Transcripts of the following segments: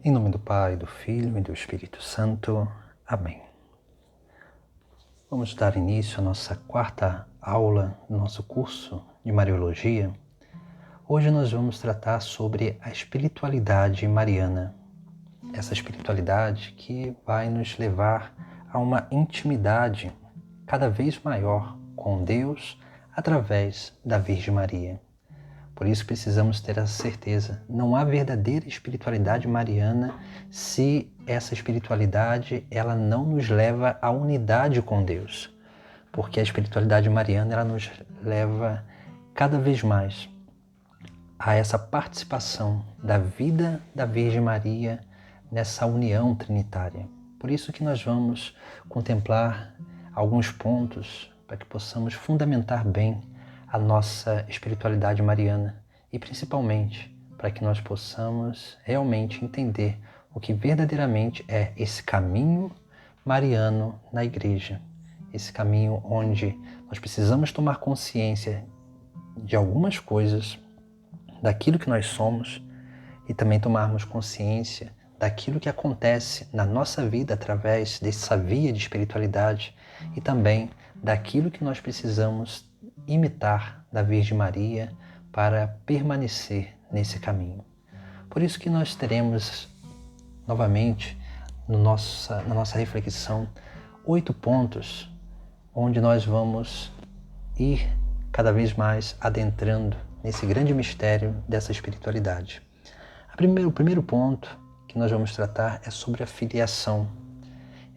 Em nome do Pai, do Filho e do Espírito Santo. Amém. Vamos dar início à nossa quarta aula do nosso curso de Mariologia. Hoje nós vamos tratar sobre a espiritualidade mariana. Essa espiritualidade que vai nos levar a uma intimidade cada vez maior com Deus através da Virgem Maria. Por isso precisamos ter a certeza, não há verdadeira espiritualidade mariana se essa espiritualidade ela não nos leva à unidade com Deus. Porque a espiritualidade mariana ela nos leva cada vez mais a essa participação da vida da Virgem Maria nessa união trinitária. Por isso que nós vamos contemplar alguns pontos para que possamos fundamentar bem a nossa espiritualidade mariana e principalmente para que nós possamos realmente entender o que verdadeiramente é esse caminho mariano na Igreja. Esse caminho onde nós precisamos tomar consciência de algumas coisas, daquilo que nós somos e também tomarmos consciência daquilo que acontece na nossa vida através dessa via de espiritualidade e também daquilo que nós precisamos imitar da Virgem Maria para permanecer nesse caminho. Por isso que nós teremos novamente na nossa reflexão 8 pontos onde nós vamos ir cada vez mais adentrando nesse grande mistério dessa espiritualidade. O primeiro ponto que nós vamos tratar é sobre a filiação.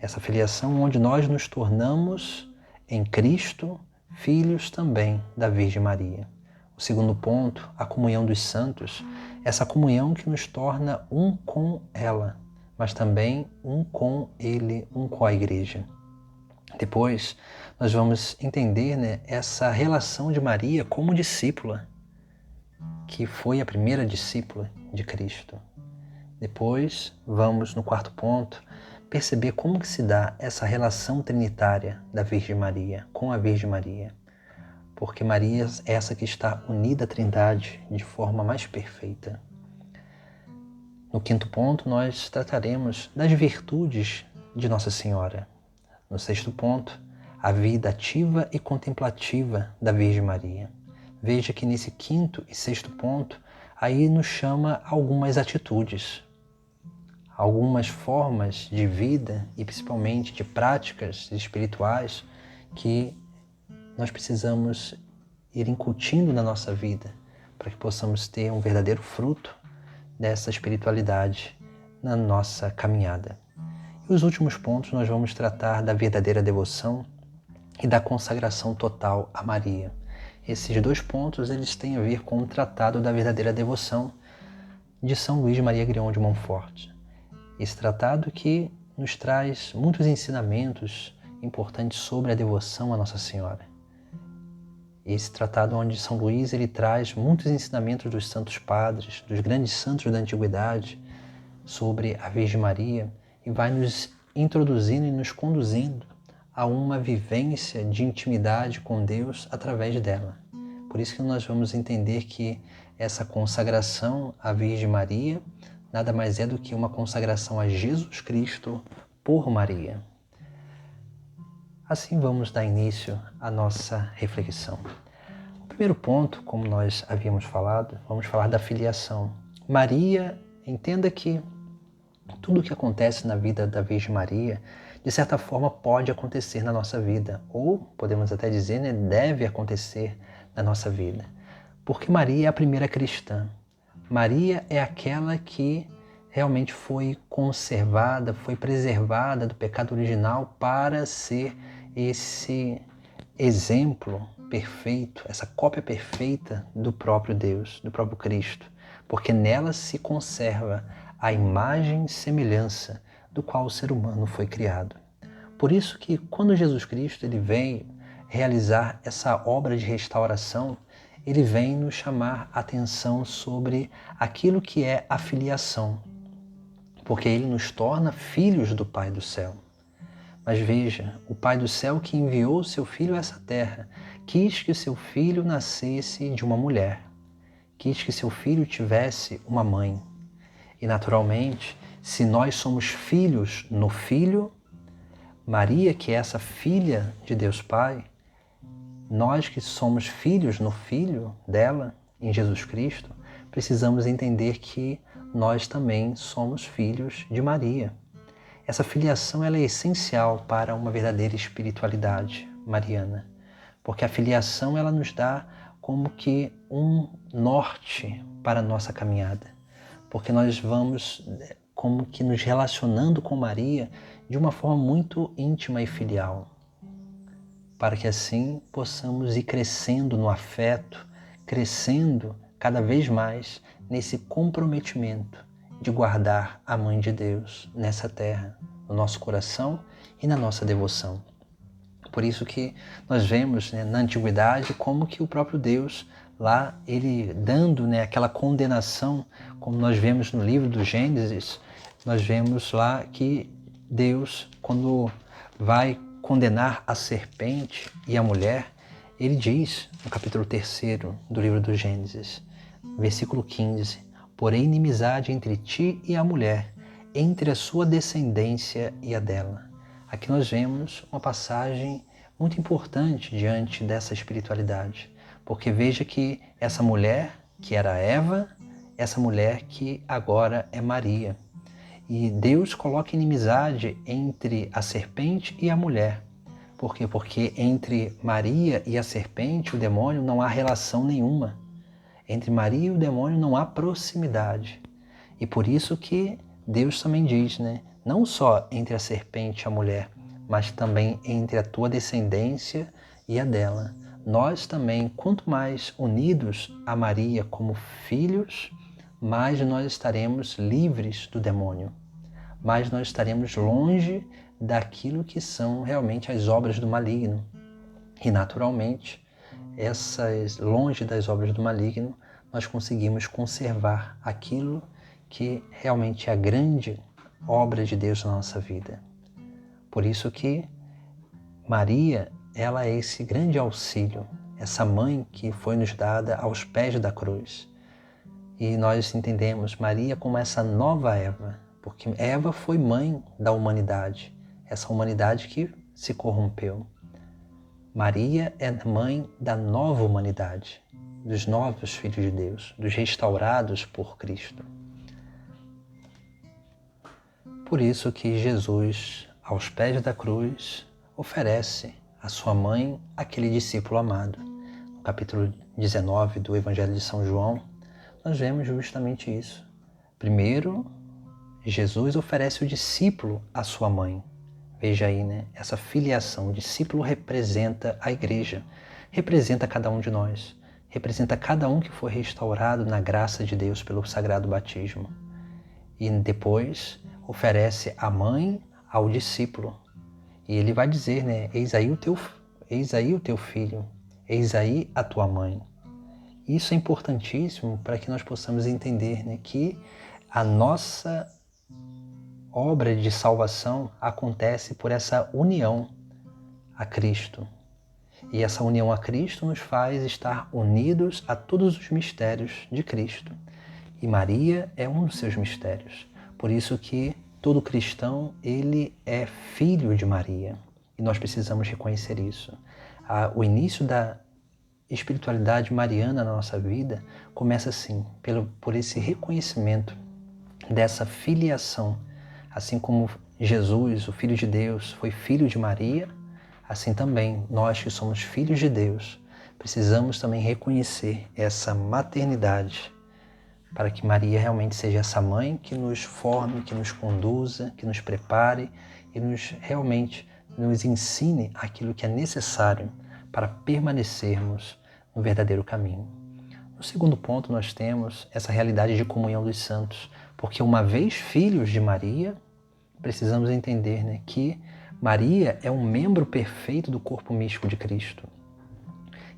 Essa filiação onde nós nos tornamos em Cristo filhos também da Virgem Maria. O segundo ponto, a comunhão dos santos, essa comunhão que nos torna um com ela, mas também um com Ele, um com a Igreja. Depois, nós vamos entender essa relação de Maria como discípula, que foi a primeira discípula de Cristo. Depois, vamos no quarto ponto, perceber como que se dá essa relação trinitária da Virgem Maria com a Virgem Maria. Porque Maria é essa que está unida à Trindade de forma mais perfeita. No quinto ponto, nós trataremos das virtudes de Nossa Senhora. No sexto ponto, a vida ativa e contemplativa da Virgem Maria. Veja que nesse quinto e sexto ponto, aí nos chama algumas atitudes, algumas formas de vida e principalmente de práticas espirituais que nós precisamos ir incutindo na nossa vida para que possamos ter um verdadeiro fruto dessa espiritualidade na nossa caminhada. E os últimos pontos nós vamos tratar da verdadeira devoção e da consagração total a Maria. Esses 2 pontos eles têm a ver com o Tratado da Verdadeira Devoção de São Luís Maria Grião de Montfort. Esse tratado que nos traz muitos ensinamentos importantes sobre a devoção a Nossa Senhora. Esse tratado onde São Luís ele traz muitos ensinamentos dos santos padres, dos grandes santos da antiguidade, sobre a Virgem Maria e vai nos introduzindo e nos conduzindo a uma vivência de intimidade com Deus através dela. Por isso que nós vamos entender que essa consagração à Virgem Maria nada mais é do que uma consagração a Jesus Cristo por Maria. Assim vamos dar início à nossa reflexão. O primeiro ponto, como nós havíamos falado, vamos falar da filiação. Maria, entenda que tudo o que acontece na vida da Virgem Maria, de certa forma, pode acontecer na nossa vida, ou podemos até dizer, deve acontecer na nossa vida. Porque Maria é a primeira cristã. Maria é aquela que realmente foi conservada, foi preservada do pecado original para ser esse exemplo perfeito, essa cópia perfeita do próprio Deus, do próprio Cristo. Porque nela se conserva a imagem e semelhança do qual o ser humano foi criado. Por isso que quando Jesus Cristo ele vem realizar essa obra de restauração, ele vem nos chamar a atenção sobre aquilo que é a filiação, porque ele nos torna filhos do Pai do céu. Mas veja, o Pai do céu que enviou seu Filho a essa terra, quis que seu Filho nascesse de uma mulher, quis que seu Filho tivesse uma mãe. E naturalmente, Se nós somos filhos no Filho, Maria, que é essa filha de Deus Pai, nós que somos filhos no Filho dela, em Jesus Cristo, precisamos entender que nós também somos filhos de Maria. Essa filiação ela é essencial para uma verdadeira espiritualidade mariana, porque a filiação ela nos dá como que um norte para a nossa caminhada, porque nós vamos como que nos relacionando com Maria de uma forma muito íntima e filial, para que assim possamos ir crescendo no afeto, crescendo cada vez mais nesse comprometimento de guardar a Mãe de Deus nessa terra, no nosso coração e na nossa devoção. Por isso que nós vemos, na Antiguidade como que o próprio Deus lá, ele dando aquela condenação, como nós vemos no livro do Gênesis, nós vemos lá que Deus, quando vai condenar a serpente e a mulher, ele diz, no capítulo 3º do livro do Gênesis, versículo 15, porém inimizade entre ti e a mulher, entre a sua descendência e a dela. Aqui nós vemos uma passagem muito importante diante dessa espiritualidade, porque veja que essa mulher, que era Eva, essa mulher que agora é Maria. E Deus coloca inimizade entre a serpente e a mulher. Por quê? Porque entre Maria e a serpente, o demônio, não há relação nenhuma. Entre Maria e o demônio não há proximidade. E por isso que Deus também diz, não só entre a serpente e a mulher, mas também entre a tua descendência e a dela. Nós também, quanto mais unidos a Maria como filhos, mais nós estaremos livres do demônio, mais nós estaremos longe daquilo que são realmente as obras do maligno. E naturalmente, longe das obras do maligno, nós conseguimos conservar aquilo que realmente é a grande obra de Deus na nossa vida. Por isso que Maria, ela é esse grande auxílio, essa mãe que foi nos dada aos pés da cruz. E nós entendemos Maria como essa nova Eva, porque Eva foi mãe da humanidade, essa humanidade que se corrompeu. Maria é mãe da nova humanidade, dos novos filhos de Deus, dos restaurados por Cristo. Por isso que Jesus, aos pés da cruz, oferece a sua mãe àquele discípulo amado. No capítulo 19 do Evangelho de São João, nós vemos justamente isso. Primeiro, Jesus oferece o discípulo à sua mãe. Veja aí, essa filiação. O discípulo representa a igreja, representa cada um de nós, representa cada um que foi restaurado na graça de Deus pelo sagrado batismo. E depois oferece a mãe ao discípulo. E ele vai dizer, eis aí o teu filho, eis aí a tua mãe. Isso é importantíssimo para que nós possamos entender que a nossa obra de salvação acontece por essa união a Cristo. E essa união a Cristo nos faz estar unidos a todos os mistérios de Cristo. E Maria é um dos seus mistérios. Por isso que todo cristão, ele é filho de Maria. E nós precisamos reconhecer isso. O início da espiritualidade mariana na nossa vida começa assim, por esse reconhecimento dessa filiação. Assim como Jesus, o Filho de Deus, foi filho de Maria, assim também nós que somos filhos de Deus, precisamos também reconhecer essa maternidade para que Maria realmente seja essa mãe que nos forme, que nos conduza, que nos prepare e realmente nos ensine aquilo que é necessário para permanecermos no verdadeiro caminho. No segundo ponto, nós temos essa realidade de comunhão dos santos, porque uma vez filhos de Maria, precisamos entender que Maria é um membro perfeito do corpo místico de Cristo.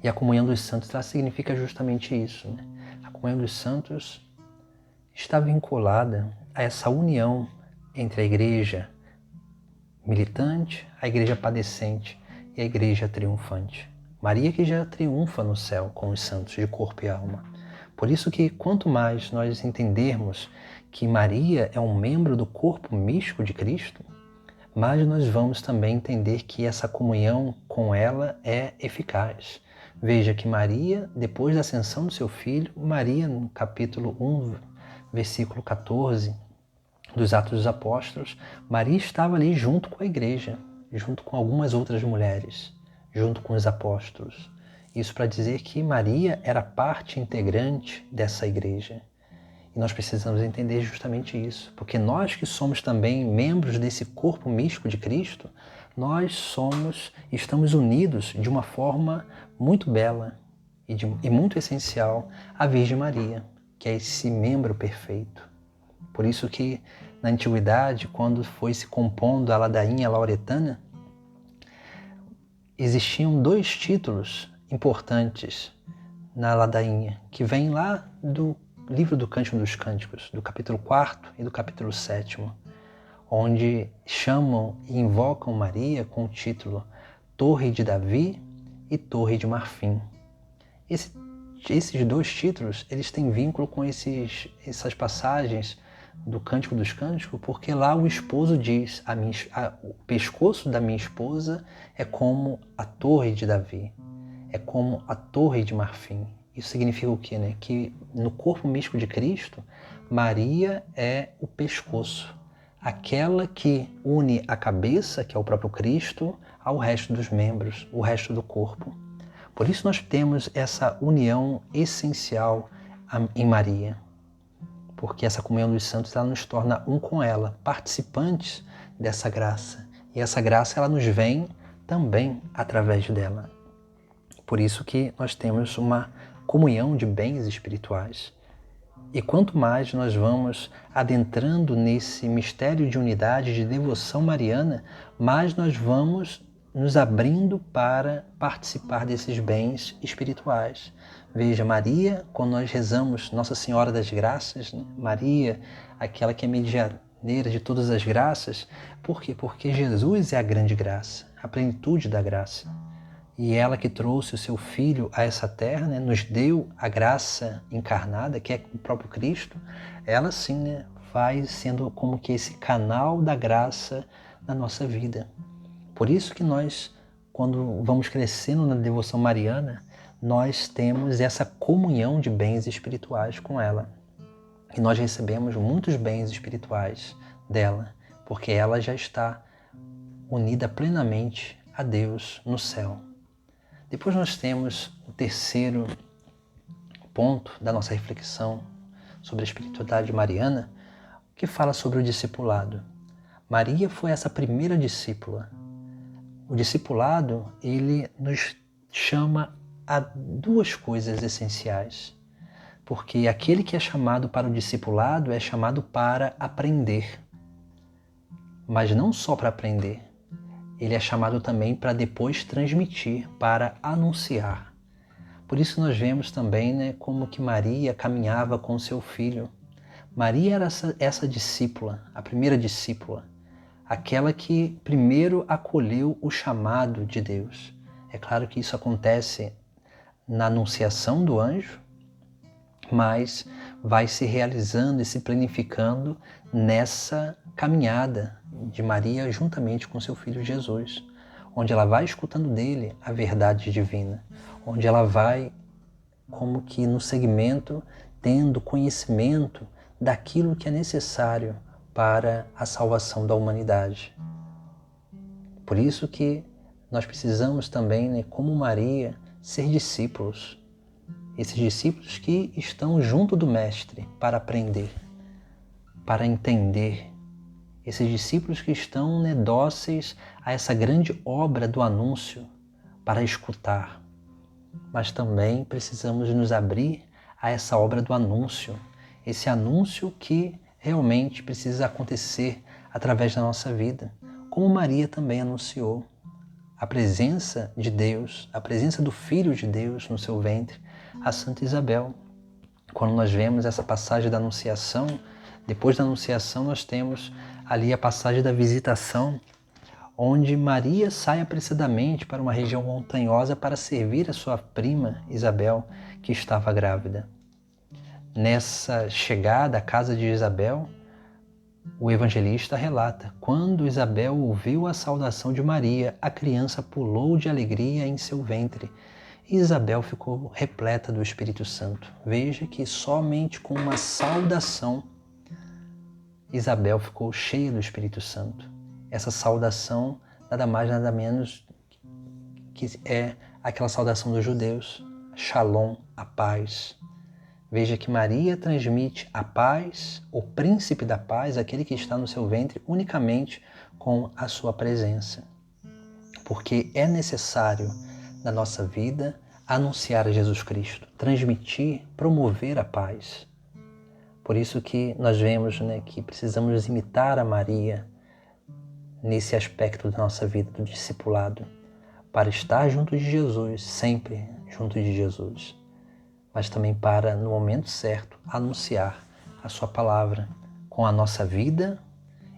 E a comunhão dos santos significa justamente isso. A comunhão dos santos está vinculada a essa união entre a igreja militante, a igreja padecente e a igreja triunfante. Maria que já triunfa no céu com os santos de corpo e alma. Por isso que quanto mais nós entendermos que Maria é um membro do corpo místico de Cristo, mais nós vamos também entender que essa comunhão com ela é eficaz. Veja que Maria, depois da ascensão do seu filho, Maria, no capítulo 1, versículo 14 dos Atos dos Apóstolos, Maria estava ali junto com a igreja, junto com algumas outras mulheres, junto com os apóstolos. Isso para dizer que Maria era parte integrante dessa igreja. E nós precisamos entender justamente isso, porque nós que somos também membros desse corpo místico de Cristo, nós estamos unidos de uma forma muito bela e muito essencial à Virgem Maria, que é esse membro perfeito. Por isso que na antiguidade, quando foi se compondo a ladainha lauretana, existiam 2 títulos importantes na ladainha, que vêm lá do livro do Cântico dos Cânticos, do capítulo 4º e do capítulo 7º, onde chamam e invocam Maria com o título Torre de Davi e Torre de Marfim. Esses 2 títulos, eles têm vínculo com essas passagens do Cântico dos Cânticos, porque lá o esposo diz, o pescoço da minha esposa é como a Torre de Davi, é como a Torre de Marfim. Isso significa o quê, né? Que no corpo místico de Cristo, Maria é o pescoço, aquela que une a cabeça, que é o próprio Cristo, ao resto dos membros, o resto do corpo. Por isso nós temos essa união essencial em Maria, porque essa comunhão dos santos ela nos torna um com ela, participantes dessa graça. E essa graça ela nos vem também através dela. Por isso que nós temos uma comunhão de bens espirituais. E quanto mais nós vamos adentrando nesse mistério de unidade, de devoção mariana, mais nós vamos nos abrindo para participar desses bens espirituais. Veja, Maria, quando nós rezamos Nossa Senhora das Graças, né? Maria, aquela que é medianeira de todas as graças. Por quê? Porque Jesus é a grande graça, a plenitude da graça. E ela que trouxe o seu Filho a essa terra, né, nos deu a graça encarnada, que é o próprio Cristo, ela sim, né, vai sendo como que esse canal da graça na nossa vida. Por isso que nós, quando vamos crescendo na devoção mariana, nós temos essa comunhão de bens espirituais com ela. E nós recebemos muitos bens espirituais dela, porque ela já está unida plenamente a Deus no céu. Depois nós temos o terceiro ponto da nossa reflexão sobre a espiritualidade mariana, que fala sobre o discipulado. Maria foi essa primeira discípula. O discipulado, ele nos chama a 2 coisas essenciais. Porque aquele que é chamado para o discipulado é chamado para aprender. Mas não só para aprender. Ele é chamado também para depois transmitir, para anunciar. Por isso nós vemos também, né, como que Maria caminhava com seu filho. Maria era essa discípula, a primeira discípula, aquela que primeiro acolheu o chamado de Deus. É claro que isso acontece na anunciação do anjo, mas vai se realizando e se planificando nessa caminhada de Maria juntamente com seu filho Jesus, onde ela vai escutando dele a verdade divina, onde ela vai como que no segmento tendo conhecimento daquilo que é necessário para a salvação da humanidade. Por isso que nós precisamos também, né, como Maria, ser discípulos. Esses discípulos que estão junto do Mestre para aprender, para entender. Esses discípulos que estão, né, dóceis a essa grande obra do anúncio para escutar. Mas também precisamos nos abrir a essa obra do anúncio. Esse anúncio que realmente precisa acontecer através da nossa vida. Como Maria também anunciou a presença de Deus, a presença do Filho de Deus no seu ventre, a Santa Isabel. Quando nós vemos essa passagem da Anunciação, depois da Anunciação nós temos ali a passagem da Visitação, onde Maria sai apressadamente para uma região montanhosa para servir a sua prima Isabel, que estava grávida. Nessa chegada à casa de Isabel, o evangelista relata: quando Isabel ouviu a saudação de Maria, a criança pulou de alegria em seu ventre. E Isabel ficou repleta do Espírito Santo. Veja que somente com uma saudação Isabel ficou cheia do Espírito Santo. Essa saudação nada mais nada menos que é aquela saudação dos judeus: Shalom, a paz. Veja que Maria transmite a paz, o príncipe da paz, aquele que está no seu ventre, unicamente com a sua presença. Porque é necessário, na nossa vida, anunciar a Jesus Cristo, transmitir, promover a paz. Por isso que nós vemos, que precisamos imitar a Maria nesse aspecto da nossa vida, do discipulado, para estar junto de Jesus, sempre junto de Jesus, mas também para, no momento certo, anunciar a sua palavra com a nossa vida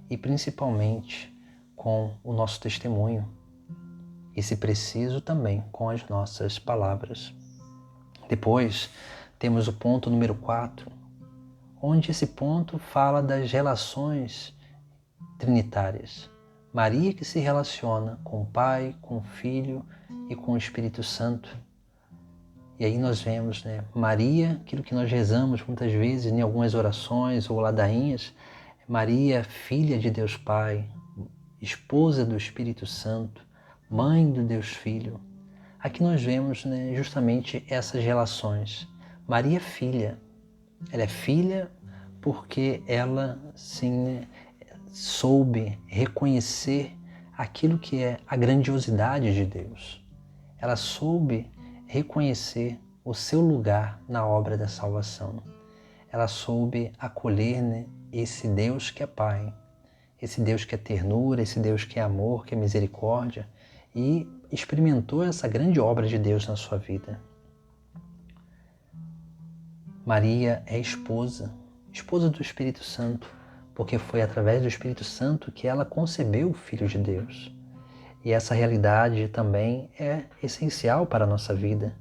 e principalmente com o nosso testemunho, e, se preciso, também com as nossas palavras. Depois, temos o ponto número 4, onde esse ponto fala das relações trinitárias. Maria que se relaciona com o Pai, com o Filho e com o Espírito Santo. E aí nós vemos, Maria, aquilo que nós rezamos muitas vezes em algumas orações ou ladainhas, Maria, filha de Deus Pai, esposa do Espírito Santo, mãe do Deus Filho. Aqui nós vemos, justamente essas relações. Maria, filha. Ela é filha porque ela, sim, soube reconhecer aquilo que é a grandiosidade de Deus. Ela soube reconhecer o seu lugar na obra da salvação. Ela soube acolher, esse Deus que é Pai, esse Deus que é ternura, esse Deus que é amor, que é misericórdia, e experimentou essa grande obra de Deus na sua vida. Maria é esposa do Espírito Santo, porque foi através do Espírito Santo que ela concebeu o Filho de Deus. E essa realidade também é essencial para a nossa vida,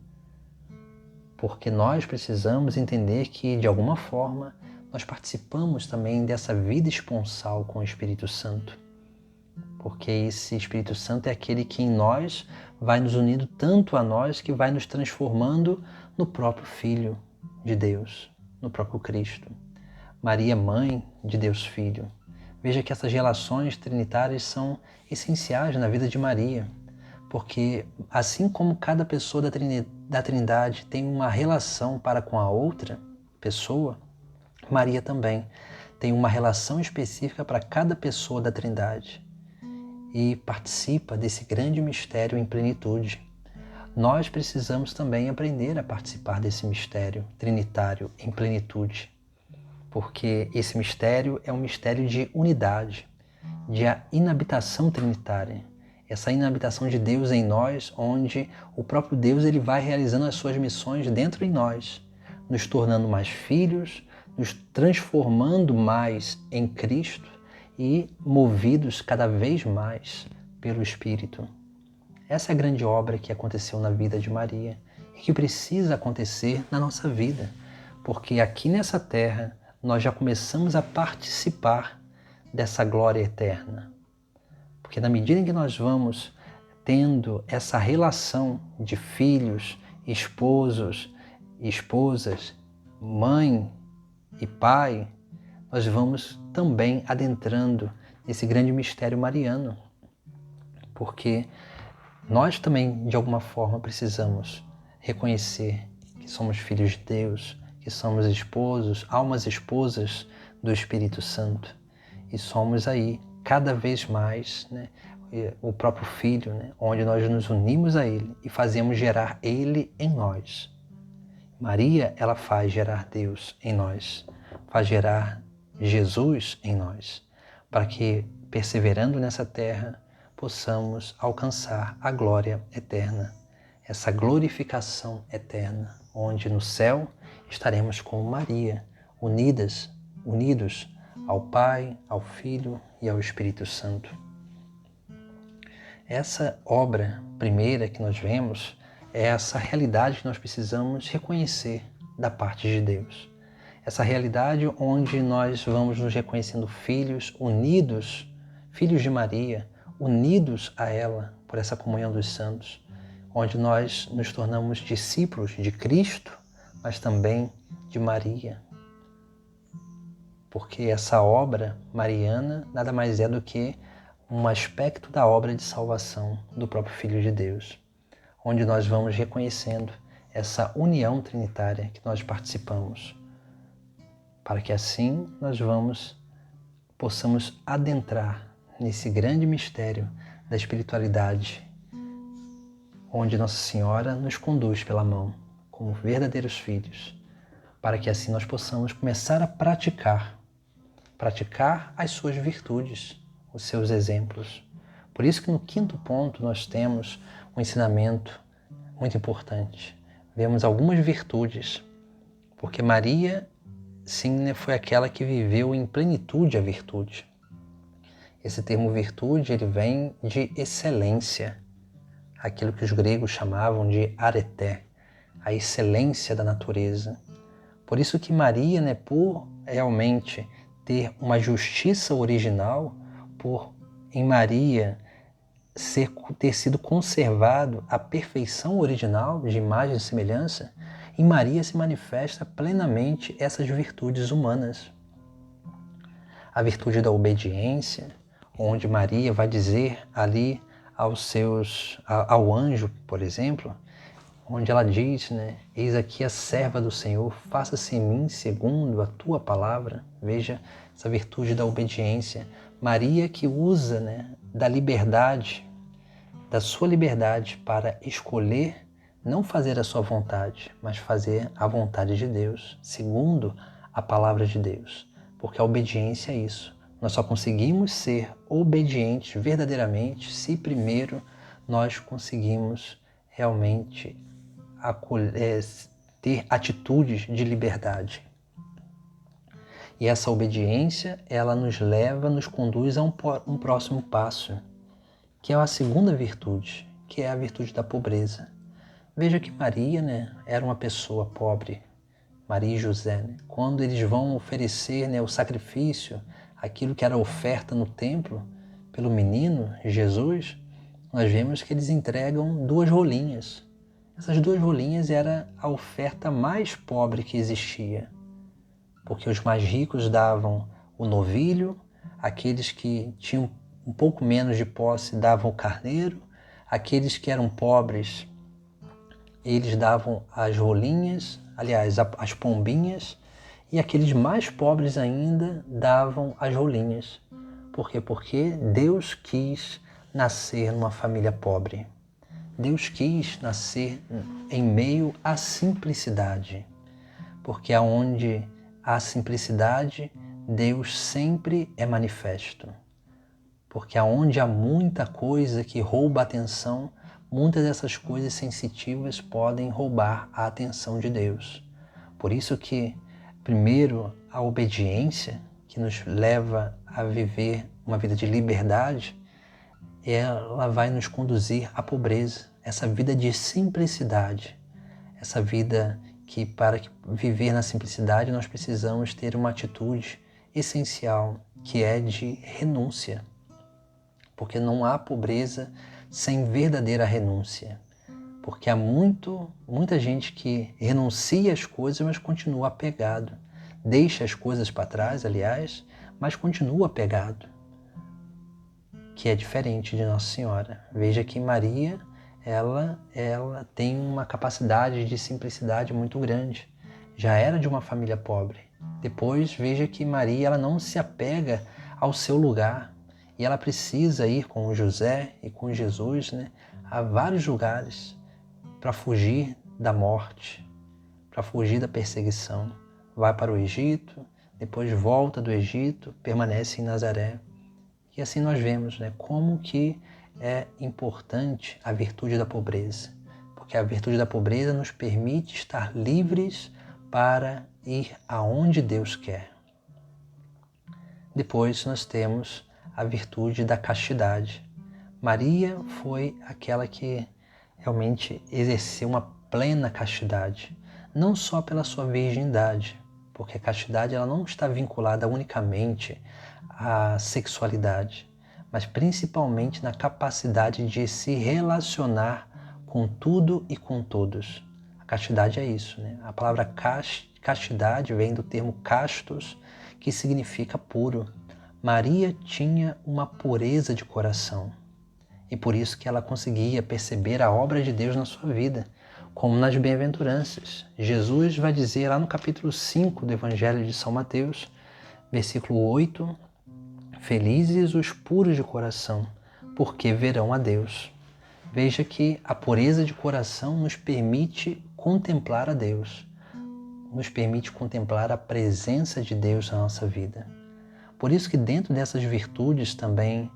porque nós precisamos entender que, de alguma forma, nós participamos também dessa vida esponsal com o Espírito Santo, porque esse Espírito Santo é aquele que em nós vai nos unindo tanto a nós que vai nos transformando no próprio Filho de Deus, no próprio Cristo. Maria, mãe de Deus Filho. Veja que essas relações trinitárias são essenciais na vida de Maria, porque assim como cada pessoa da Trindade tem uma relação para com a outra pessoa, Maria também tem uma relação específica para cada pessoa da Trindade e participa desse grande mistério em plenitude. Nós precisamos também aprender a participar desse mistério trinitário em plenitude, porque esse mistério é um mistério de unidade, de inabitação trinitária. Essa inabitação de Deus em nós, onde o próprio Deus ele vai realizando as suas missões dentro em nós, nos tornando mais filhos, nos transformando mais em Cristo e movidos cada vez mais pelo Espírito. Essa é a grande obra que aconteceu na vida de Maria e que precisa acontecer na nossa vida, porque aqui nessa terra nós já começamos a participar dessa glória eterna. Porque na medida em que nós vamos tendo essa relação de filhos, esposos, esposas, mãe e pai, nós vamos também adentrando nesse grande mistério mariano. Porque nós também, de alguma forma, precisamos reconhecer que somos filhos de Deus, que somos esposos, almas esposas do Espírito Santo. E somos aí, cada vez mais, o próprio Filho, onde nós nos unimos a Ele e fazemos gerar Ele em nós. Maria, ela faz gerar Deus em nós, faz gerar Jesus em nós, para que, perseverando nessa terra, possamos alcançar a glória eterna, essa glorificação eterna, onde no céu estaremos com Maria, unidos ao Pai, ao Filho e ao Espírito Santo. Essa obra primeira que nós vemos é essa realidade que nós precisamos reconhecer da parte de Deus. Essa realidade onde nós vamos nos reconhecendo filhos unidos, filhos de Maria, unidos a ela por essa comunhão dos santos, onde nós nos tornamos discípulos de Cristo, mas também de Maria. Porque essa obra mariana nada mais é do que um aspecto da obra de salvação do próprio Filho de Deus, onde nós vamos reconhecendo essa união trinitária que nós participamos, para que assim nós possamos adentrar nesse grande mistério da espiritualidade, onde Nossa Senhora nos conduz pela mão, como verdadeiros filhos, para que assim nós possamos começar a praticar as suas virtudes, os seus exemplos. Por isso que no 5º ponto nós temos um ensinamento muito importante. Vemos algumas virtudes, porque Maria, sim, foi aquela que viveu em plenitude a virtude. Esse termo virtude, ele vem de excelência, aquilo que os gregos chamavam de areté, a excelência da natureza. Por isso que Maria, por realmente ter uma justiça original, por em Maria ter sido conservado a perfeição original de imagem e semelhança, em Maria se manifesta plenamente essas virtudes humanas. A virtude da obediência, onde Maria vai dizer ali ao anjo, por exemplo, onde ela diz, eis aqui a serva do Senhor, faça-se em mim segundo a tua palavra. Veja essa virtude da obediência. Maria que usa da liberdade, da sua liberdade para escolher não fazer a sua vontade, mas fazer a vontade de Deus, segundo a palavra de Deus. Porque a obediência é isso. Nós só conseguimos ser obedientes verdadeiramente se primeiro nós conseguimos realmente ter atitudes de liberdade. E essa obediência, ela nos conduz a um próximo passo, que é a segunda virtude, que é a virtude da pobreza. Veja que Maria, era uma pessoa pobre, Maria e José, quando eles vão oferecer o sacrifício, aquilo que era oferta no templo, pelo menino Jesus, nós vemos que eles entregam 2 rolinhas. Essas 2 rolinhas era a oferta mais pobre que existia, porque os mais ricos davam o novilho, aqueles que tinham um pouco menos de posse davam o carneiro, aqueles que eram pobres, eles davam as rolinhas, aliás, as pombinhas, e aqueles mais pobres ainda davam as rolinhas. Por quê? Porque Deus quis nascer numa família pobre. Deus quis nascer em meio à simplicidade, porque aonde há simplicidade, Deus sempre é manifesto. Porque aonde há muita coisa que rouba a atenção, muitas dessas coisas sensitivas podem roubar a atenção de Deus. Por isso que, primeiro, a obediência, que nos leva a viver uma vida de liberdade, ela vai nos conduzir à pobreza, essa vida de simplicidade, essa vida que para viver na simplicidade nós precisamos ter uma atitude essencial, que é de renúncia, porque não há pobreza sem verdadeira renúncia, porque há muita gente que renuncia às coisas, mas continua apegado, deixa as coisas para trás, aliás, mas continua apegado, que é diferente de Nossa Senhora. Veja que Maria, ela tem uma capacidade de simplicidade muito grande. Já era de uma família pobre. Depois, veja que Maria, ela não se apega ao seu lugar. E ela precisa ir com José e com Jesus, a vários lugares para fugir da morte, para fugir da perseguição. Vai para o Egito, depois volta do Egito, permanece em Nazaré. E assim nós vemos como que é importante a virtude da pobreza, porque a virtude da pobreza nos permite estar livres para ir aonde Deus quer. Depois nós temos a virtude da castidade. Maria foi aquela que realmente exerceu uma plena castidade, não só pela sua virgindade, porque a castidade ela não está vinculada unicamente à sexualidade, mas principalmente na capacidade de se relacionar com tudo e com todos. A castidade é isso, né? A palavra castidade vem do termo castos, que significa puro. Maria tinha uma pureza de coração e por isso que ela conseguia perceber a obra de Deus na sua vida, como nas bem-aventuranças. Jesus vai dizer lá no capítulo 5 do Evangelho de São Mateus, versículo 8, felizes os puros de coração, porque verão a Deus. Veja que a pureza de coração nos permite contemplar a Deus, nos permite contemplar a presença de Deus na nossa vida. Por isso que dentro dessas virtudes também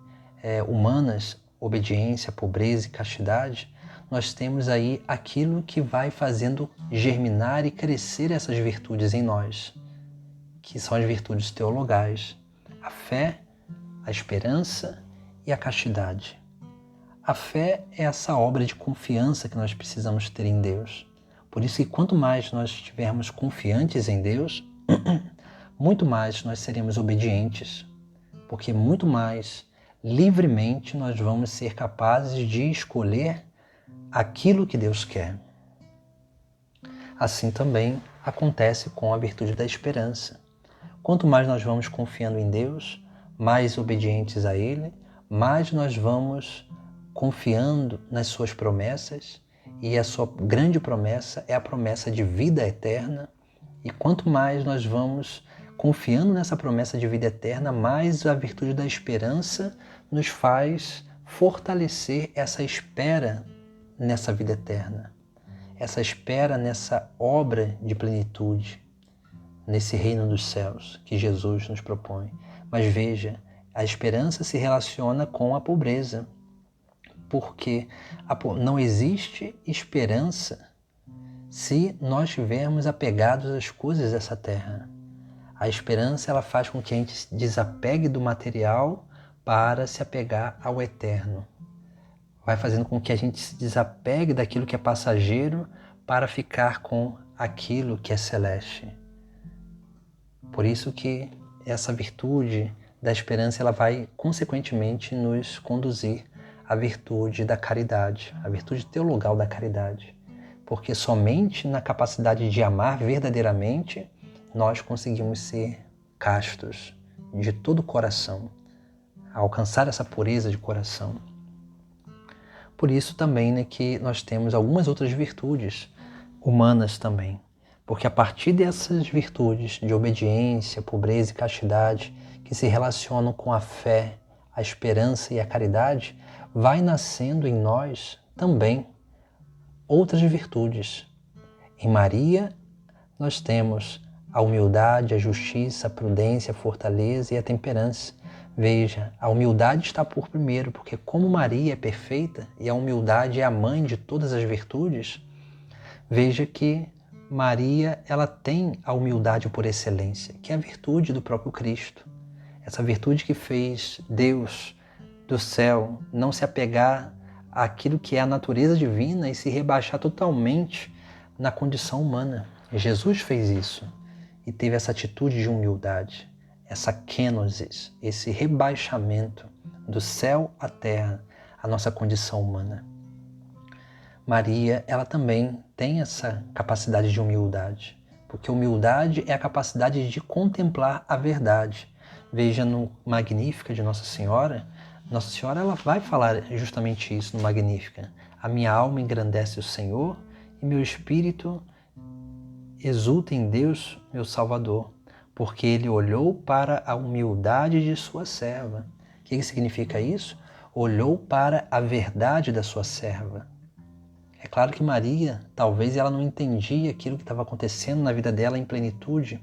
humanas, obediência, pobreza e castidade, nós temos aí aquilo que vai fazendo germinar e crescer essas virtudes em nós, que são as virtudes teologais, a fé, a esperança e a castidade. A fé é essa obra de confiança que nós precisamos ter em Deus. Por isso que quanto mais nós estivermos confiantes em Deus, muito mais nós seremos obedientes, porque muito mais livremente nós vamos ser capazes de escolher aquilo que Deus quer. Assim também acontece com a virtude da esperança. Quanto mais nós vamos confiando em Deus, mais obedientes a Ele, mais nós vamos confiando nas suas promessas, e a sua grande promessa é a promessa de vida eterna. E quanto mais nós vamos confiando nessa promessa de vida eterna, mais a virtude da esperança nos faz fortalecer essa espera nessa vida eterna, essa espera nessa obra de plenitude, nesse reino dos céus que Jesus nos propõe. Mas veja, a esperança se relaciona com a pobreza, porque não existe esperança se nós estivermos apegados às coisas dessa terra. A esperança ela faz com que a gente se desapegue do material para se apegar ao eterno. Vai fazendo com que a gente se desapegue daquilo que é passageiro para ficar com aquilo que é celeste. Por isso que essa virtude da esperança ela vai consequentemente nos conduzir à virtude da caridade, à virtude teologal da caridade. Porque somente na capacidade de amar verdadeiramente nós conseguimos ser castos de todo o coração, alcançar essa pureza de coração. Por isso também, né, que nós temos algumas outras virtudes humanas também, porque a partir dessas virtudes de obediência, pobreza e castidade que se relacionam com a fé, a esperança e a caridade, vai nascendo em nós também outras virtudes. Em Maria nós temos a humildade, a justiça, a prudência, a fortaleza e a temperança. Veja, a humildade está por primeiro, porque como Maria é perfeita e a humildade é a mãe de todas as virtudes, veja que Maria ela tem a humildade por excelência, que é a virtude do próprio Cristo. Essa virtude que fez Deus do céu não se apegar àquilo que é a natureza divina e se rebaixar totalmente na condição humana. Jesus fez isso e teve essa atitude de humildade, essa kenosis, esse rebaixamento do céu à terra, a nossa condição humana. Maria, ela também tem essa capacidade de humildade, porque humildade é a capacidade de contemplar a verdade. Veja no Magnífica de Nossa Senhora ela vai falar justamente isso no Magnífica. A minha alma engrandece o Senhor e meu espírito exulta em Deus, meu Salvador, porque Ele olhou para a humildade de sua serva. O que significa isso? Olhou para a verdade da sua serva. É claro que Maria, talvez ela não entendia aquilo que estava acontecendo na vida dela em plenitude,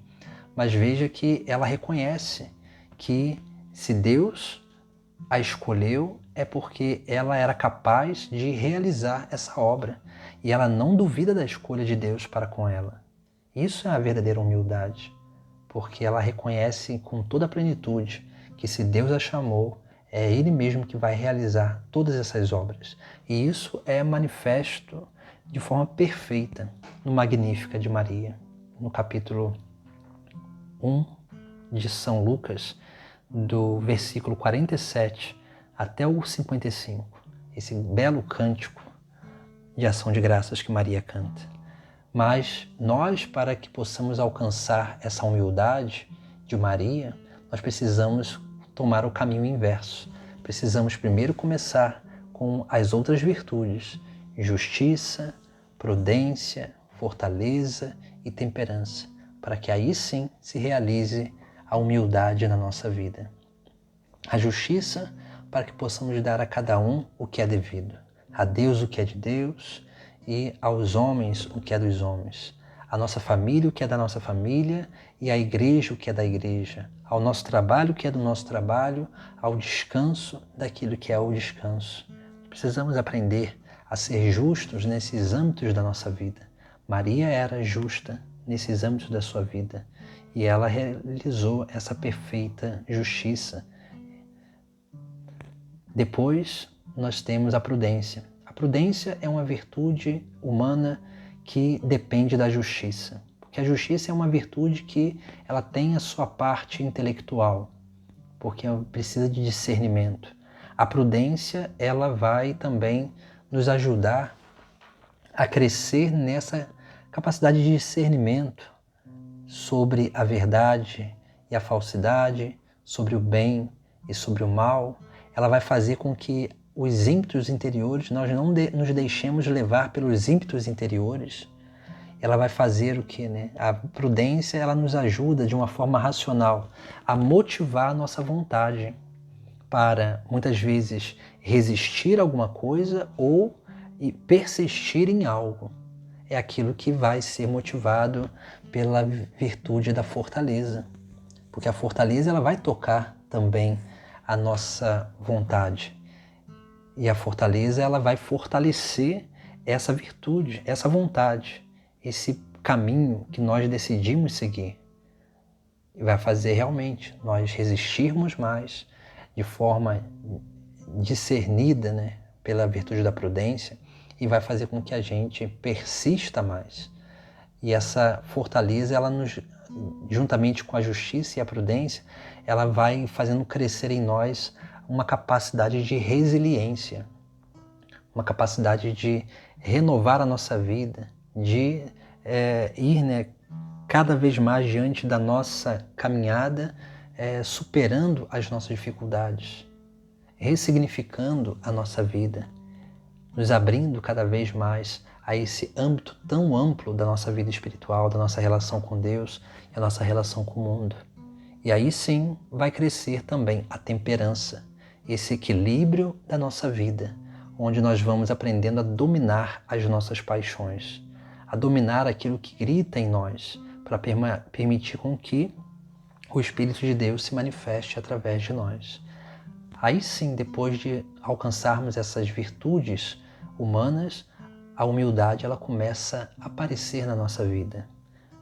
mas veja que ela reconhece que se Deus a escolheu é porque ela era capaz de realizar essa obra e ela não duvida da escolha de Deus para com ela. Isso é a verdadeira humildade, porque ela reconhece com toda a plenitude que se Deus a chamou, é Ele mesmo que vai realizar todas essas obras. E isso é manifesto de forma perfeita no Magnífica de Maria, no capítulo 1 de São Lucas, do versículo 47 até o 55, esse belo cântico de ação de graças que Maria canta. Mas nós, para que possamos alcançar essa humildade de Maria, nós precisamos tomar o caminho inverso. Precisamos primeiro começar com as outras virtudes: justiça, prudência, fortaleza e temperança, para que aí sim se realize a humildade na nossa vida. A justiça, para que possamos dar a cada um o que é devido, a Deus o que é de Deus e aos homens o que é dos homens, a nossa família o que é da nossa família e a igreja o que é da igreja, ao nosso trabalho o que é do nosso trabalho, ao descanso daquilo que é o descanso. Precisamos aprender a ser justos nesses âmbitos da nossa vida. Maria era justa nesses âmbitos da sua vida e ela realizou essa perfeita justiça. Depois, nós temos a prudência. A prudência é uma virtude humana que depende da justiça, porque a justiça é uma virtude que ela tem a sua parte intelectual, porque precisa de discernimento. A prudência, ela vai também nos ajudar a crescer nessa capacidade de discernimento sobre a verdade e a falsidade, sobre o bem e sobre o mal. Ela vai fazer com que os ímpetos interiores, nós não nos deixemos levar pelos ímpetos interiores. Ela vai fazer o que, né? A prudência, ela nos ajuda de uma forma racional a motivar a nossa vontade para, muitas vezes, resistir a alguma coisa ou persistir em algo. É aquilo que vai ser motivado pela virtude da fortaleza. Porque a fortaleza, ela vai tocar também a nossa vontade. E a fortaleza, ela vai fortalecer essa virtude, essa vontade, esse caminho que nós decidimos seguir. E vai fazer realmente nós resistirmos mais de forma discernida, né, pela virtude da prudência, e vai fazer com que a gente persista mais. E essa fortaleza, ela nos, juntamente com a justiça e a prudência, ela vai fazendo crescer em nós uma capacidade de resiliência, uma capacidade de renovar a nossa vida, de ir, né, cada vez mais diante da nossa caminhada, superando as nossas dificuldades, ressignificando a nossa vida, nos abrindo cada vez mais a esse âmbito tão amplo da nossa vida espiritual, da nossa relação com Deus e a nossa relação com o mundo. E aí sim vai crescer também a temperança, esse equilíbrio da nossa vida, onde nós vamos aprendendo a dominar as nossas paixões, a dominar aquilo que grita em nós, para permitir com que o Espírito de Deus se manifeste através de nós. Aí sim, depois de alcançarmos essas virtudes humanas, a humildade, ela começa a aparecer na nossa vida,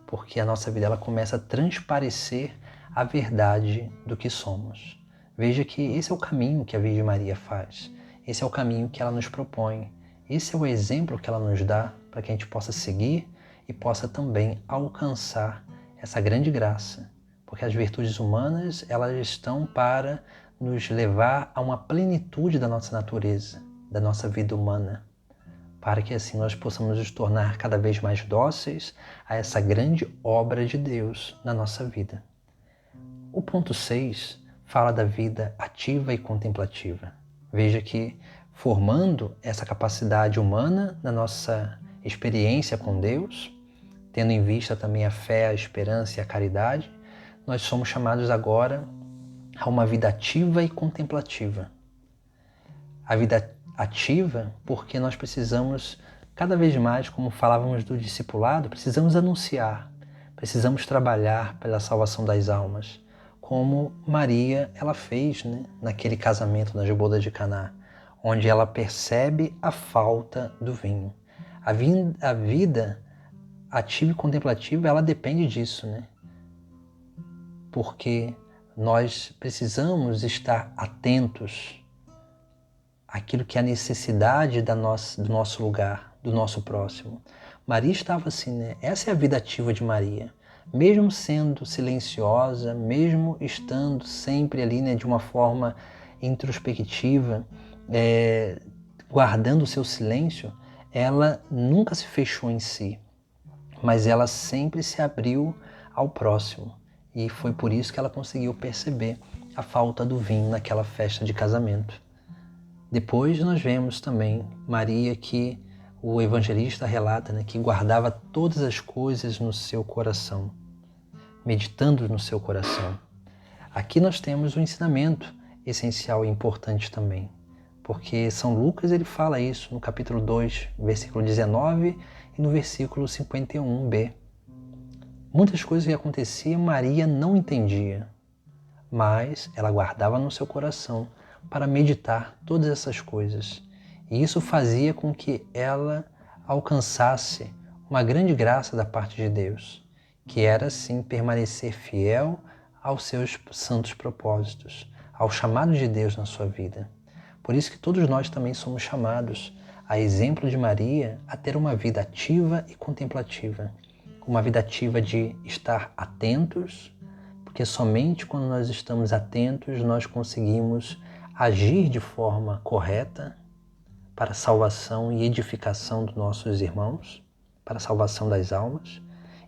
porque a nossa vida, ela começa a transparecer a verdade do que somos. Veja que esse é o caminho que a Virgem Maria faz, esse é o caminho que ela nos propõe, esse é o exemplo que ela nos dá para que a gente possa seguir e possa também alcançar essa grande graça, porque as virtudes humanas, elas estão para nos levar a uma plenitude da nossa natureza, da nossa vida humana, para que assim nós possamos nos tornar cada vez mais dóceis a essa grande obra de Deus na nossa vida. O ponto 6 fala da vida ativa e contemplativa. Veja que, formando essa capacidade humana na nossa experiência com Deus, tendo em vista também a fé, a esperança e a caridade, nós somos chamados agora a uma vida ativa e contemplativa. A vida ativa porque nós precisamos, cada vez mais, como falávamos do discipulado, precisamos anunciar, precisamos trabalhar pela salvação das almas, como Maria ela fez, né, naquele casamento nas bodas de Caná, onde ela percebe a falta do vinho. A vida ativa e contemplativa, ela depende disso, né? Porque nós precisamos estar atentos àquilo que é a necessidade do nosso lugar, do nosso próximo. Maria estava assim, né? Essa é a vida ativa de Maria. mesmo sendo silenciosa, mesmo estando sempre ali, né, de uma forma introspectiva, guardando o seu silêncio, ela nunca se fechou em si, mas ela sempre se abriu ao próximo. E foi por isso que ela conseguiu perceber a falta do vinho naquela festa de casamento. Depois nós vemos também Maria, que o evangelista relata, né, que guardava todas as coisas no seu coração, meditando no seu coração. Aqui nós temos um ensinamento essencial e importante também, porque São Lucas ele fala isso no capítulo 2, versículo 19 e no versículo 51b. Muitas coisas que aconteciam, Maria não entendia, mas ela guardava no seu coração para meditar todas essas coisas. E isso fazia com que ela alcançasse uma grande graça da parte de Deus, que era, sim, permanecer fiel aos seus santos propósitos, ao chamado de Deus na sua vida. Por isso que todos nós também somos chamados, a exemplo de Maria, a ter uma vida ativa e contemplativa. Uma vida ativa de estar atentos, porque somente quando nós estamos atentos nós conseguimos agir de forma correta para a salvação e edificação dos nossos irmãos, para a salvação das almas.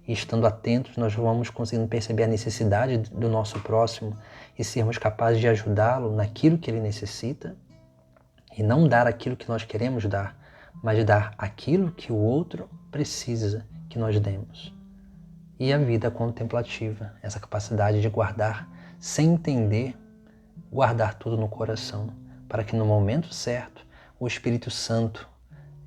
E estando atentos nós vamos conseguindo perceber a necessidade do nosso próximo e sermos capazes de ajudá-lo naquilo que ele necessita, e não dar aquilo que nós queremos dar, mas dar aquilo que o outro precisa que nós demos. E a vida contemplativa, essa capacidade de guardar sem entender, guardar tudo no coração, para que no momento certo o Espírito Santo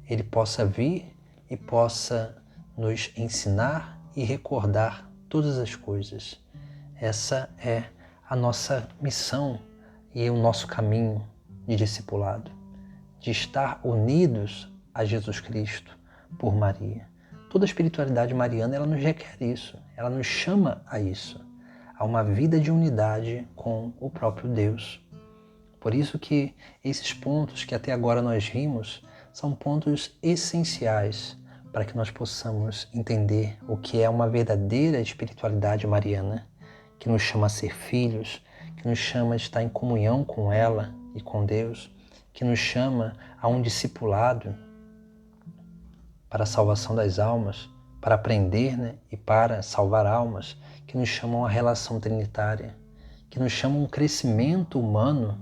ele possa vir e possa nos ensinar e recordar todas as coisas. Essa é a nossa missão e o nosso caminho de discipulado, de estar unidos a Jesus Cristo por Maria. Toda a espiritualidade mariana ela nos requer isso, ela nos chama a isso, a uma vida de unidade com o próprio Deus. Por isso que esses pontos que até agora nós vimos são pontos essenciais para que nós possamos entender o que é uma verdadeira espiritualidade mariana, que nos chama a ser filhos, que nos chama a estar em comunhão com ela e com Deus, que nos chama a um discipulado para a salvação das almas, para aprender, né, e para salvar almas, que nos chamam a relação trinitária, que nos chamam um crescimento humano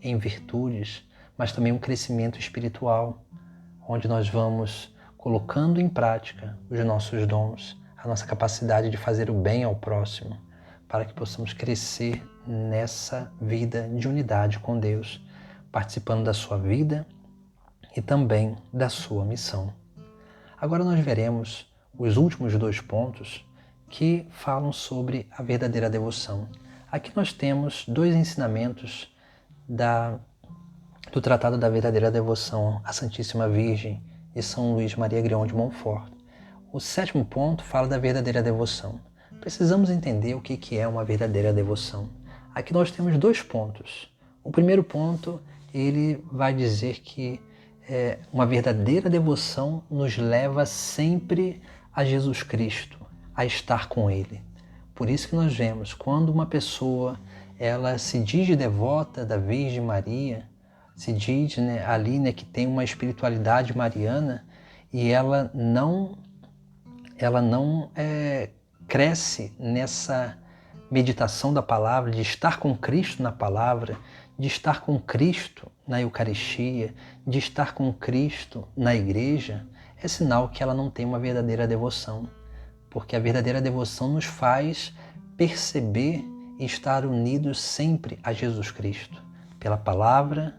em virtudes, mas também um crescimento espiritual, onde nós vamos colocando em prática os nossos dons, a nossa capacidade de fazer o bem ao próximo, para que possamos crescer nessa vida de unidade com Deus, participando da sua vida e também da sua missão. Agora nós veremos os últimos 2 pontos que falam sobre a verdadeira devoção. Aqui nós temos 2 ensinamentos do Tratado da Verdadeira Devoção à Santíssima Virgem de São Luís Maria Grião de Montfort. O 7º ponto fala da verdadeira devoção. Precisamos entender o que é uma verdadeira devoção. Aqui nós temos 2 pontos. O primeiro ponto, ele vai dizer que uma verdadeira devoção nos leva sempre a Jesus Cristo, a estar com Ele. Por isso que nós vemos, quando uma pessoa ela se diz devota da Virgem Maria, se diz, né, ali, né, que tem uma espiritualidade mariana, e ela não cresce nessa meditação da palavra, de estar com Cristo na palavra, de estar com Cristo na Eucaristia, de estar com Cristo na igreja, é sinal que ela não tem uma verdadeira devoção. Porque a verdadeira devoção nos faz perceber e estar unidos sempre a Jesus Cristo. Pela palavra,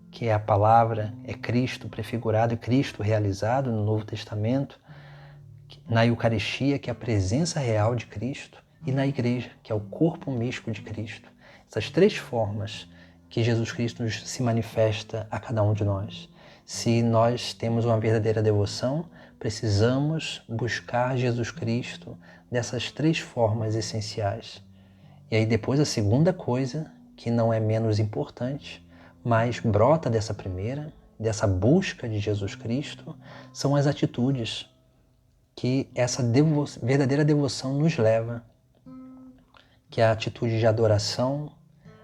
que é a palavra, é Cristo prefigurado e Cristo realizado no Novo Testamento, na Eucaristia, que é a presença real de Cristo, e na igreja, que é o corpo místico de Cristo. Essas 3 formas que Jesus Cristo se manifesta a cada um de nós. Se nós temos uma verdadeira devoção, precisamos buscar Jesus Cristo dessas 3 formas essenciais. E aí depois a segunda coisa, que não é menos importante, mas brota dessa primeira, dessa busca de Jesus Cristo, são as atitudes. que essa verdadeira devoção nos leva, que é a atitude de adoração,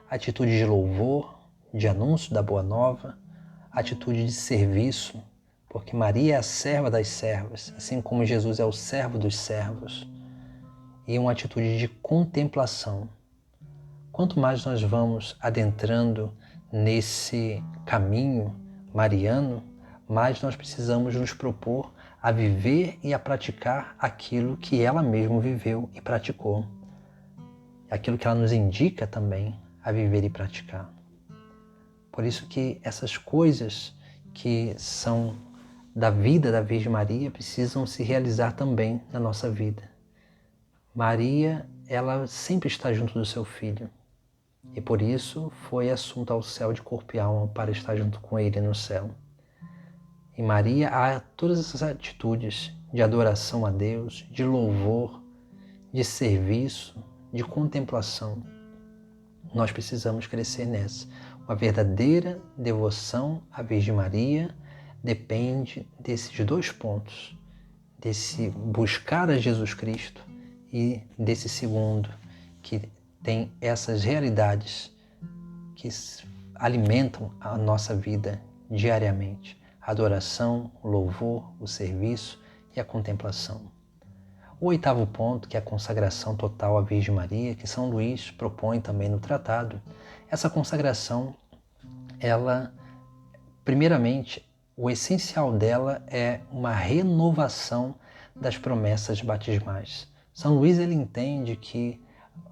a atitude de louvor, de anúncio da boa nova, a atitude de serviço, porque Maria é a serva das servas, assim como Jesus é o servo dos servos, e uma atitude de contemplação. Quanto mais nós vamos adentrando nesse caminho mariano, mais nós precisamos nos propor a viver e a praticar aquilo que ela mesma viveu e praticou. Aquilo que ela nos indica também a viver e praticar. Por isso que essas coisas que são da vida da Virgem Maria precisam se realizar também na nossa vida. Maria, ela sempre está junto do seu filho. E por isso foi assunta ao céu de corpo e alma para estar junto com ele no céu. Em Maria há todas essas atitudes de adoração a Deus, de louvor, de serviço, de contemplação. Nós precisamos crescer nessa. Uma verdadeira devoção à Virgem Maria depende desses dois pontos, desse buscar a Jesus Cristo e desse segundo, que tem essas realidades que alimentam a nossa vida diariamente. A adoração, o louvor, o serviço e a contemplação. O oitavo ponto, que é a consagração total à Virgem Maria, que São Luís propõe também no tratado. Essa consagração, ela, primeiramente, o essencial dela é uma renovação das promessas batismais. São Luís, ele entende que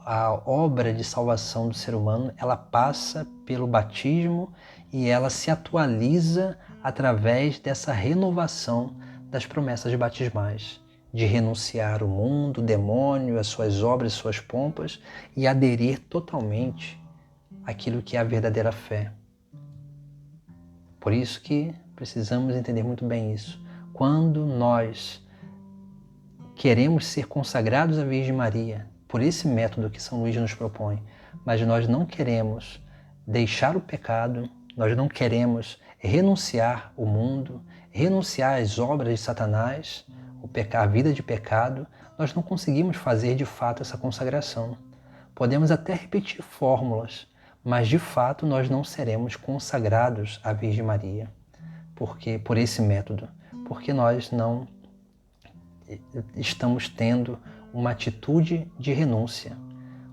a obra de salvação do ser humano, ela passa pelo batismo e ela se atualiza através dessa renovação das promessas batismais, de renunciar o mundo, o demônio, as suas obras, suas pompas e aderir totalmente àquilo que é a verdadeira fé. Por isso que precisamos entender muito bem isso. Quando nós queremos ser consagrados à Virgem Maria, por esse método que São Luís nos propõe, mas nós não queremos deixar o pecado, nós não queremos renunciar o mundo, renunciar às obras de Satanás, a vida de pecado, nós não conseguimos fazer de fato essa consagração. Podemos até repetir fórmulas, mas de fato nós não seremos consagrados à Virgem Maria, por esse método, porque nós não estamos tendo uma atitude de renúncia,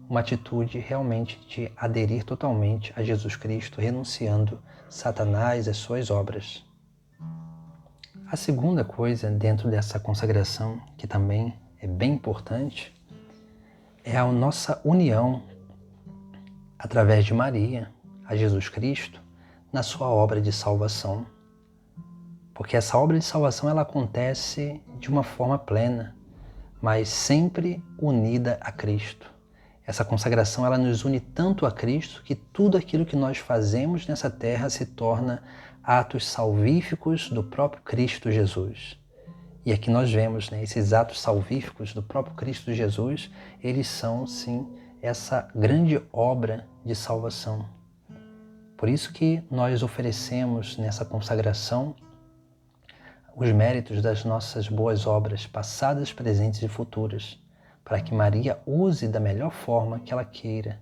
uma atitude realmente de aderir totalmente a Jesus Cristo, renunciando Satanás e as suas obras. A segunda coisa dentro dessa consagração, que também é bem importante, é a nossa união através de Maria a Jesus Cristo na sua obra de salvação. Porque essa obra de salvação ela acontece de uma forma plena, mas sempre unida a Cristo. Essa consagração ela nos une tanto a Cristo que tudo aquilo que nós fazemos nessa terra se torna atos salvíficos do próprio Cristo Jesus. E aqui nós vemos, esses atos salvíficos do próprio Cristo Jesus, eles são, sim, essa grande obra de salvação. Por isso que nós oferecemos nessa consagração os méritos das nossas boas obras, passadas, presentes e futuras, para que Maria use da melhor forma que ela queira,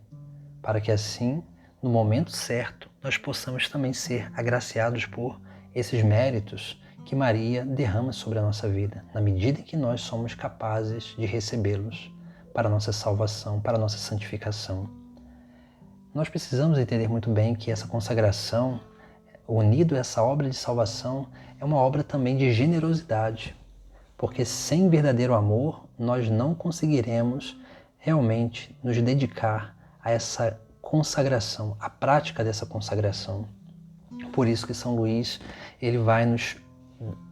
para que assim, no momento certo, nós possamos também ser agraciados por esses méritos que Maria derrama sobre a nossa vida, na medida em que nós somos capazes de recebê-los para a nossa salvação, para a nossa santificação. Nós precisamos entender muito bem que essa consagração, unido a essa obra de salvação, é uma obra também de generosidade, porque sem verdadeiro amor nós não conseguiremos realmente nos dedicar a essa consagração, à prática dessa consagração. Por isso que São Luís ele vai nos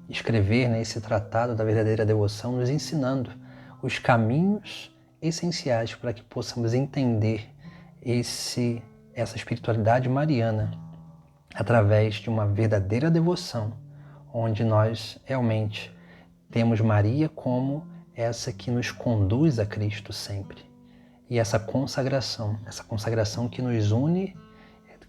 escrever esse tratado da verdadeira devoção, nos ensinando os caminhos essenciais para que possamos entender essa espiritualidade mariana através de uma verdadeira devoção, onde nós realmente temos Maria como essa que nos conduz a Cristo sempre. E essa consagração que nos une,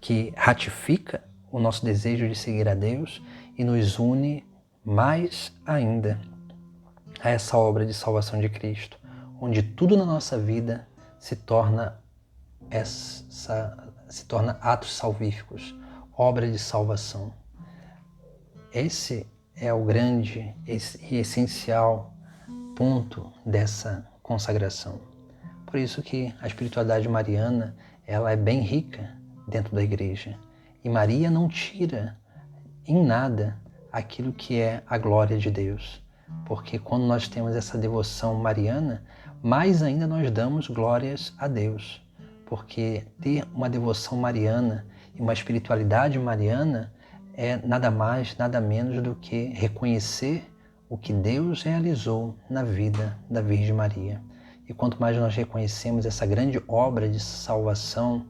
que ratifica o nosso desejo de seguir a Deus e nos une mais ainda a essa obra de salvação de Cristo, onde tudo na nossa vida se torna atos salvíficos, obra de salvação. Esse é o grande e essencial ponto dessa consagração. Por isso que a espiritualidade mariana, ela é bem rica dentro da igreja. E Maria não tira em nada aquilo que é a glória de Deus. Porque quando nós temos essa devoção mariana, mais ainda nós damos glórias a Deus. Porque ter uma devoção mariana e uma espiritualidade mariana é nada mais, nada menos do que reconhecer o que Deus realizou na vida da Virgem Maria. E quanto mais nós reconhecemos essa grande obra de salvação,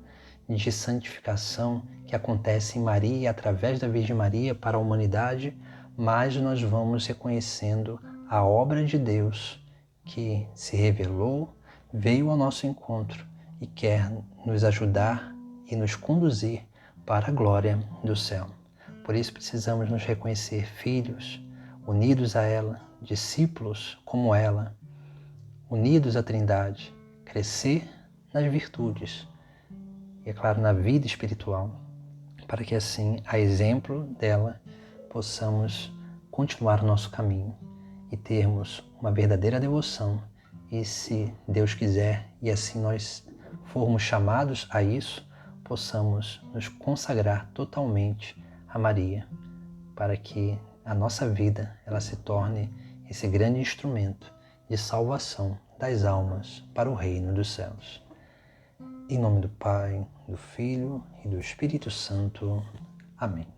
de santificação que acontece em Maria e através da Virgem Maria para a humanidade, mais nós vamos reconhecendo a obra de Deus que se revelou, veio ao nosso encontro e quer nos ajudar e nos conduzir para a glória do céu. Por isso precisamos nos reconhecer filhos, unidos a ela, discípulos como ela, unidos à Trindade, crescer nas virtudes e, é claro, na vida espiritual, para que assim, a exemplo dela, possamos continuar o nosso caminho e termos uma verdadeira devoção. E se Deus quiser, e assim nós formos chamados a isso, possamos nos consagrar totalmente a Maria, para que a nossa vida ela se torne esse grande instrumento de salvação das almas para o reino dos céus. Em nome do Pai, do Filho e do Espírito Santo. Amém.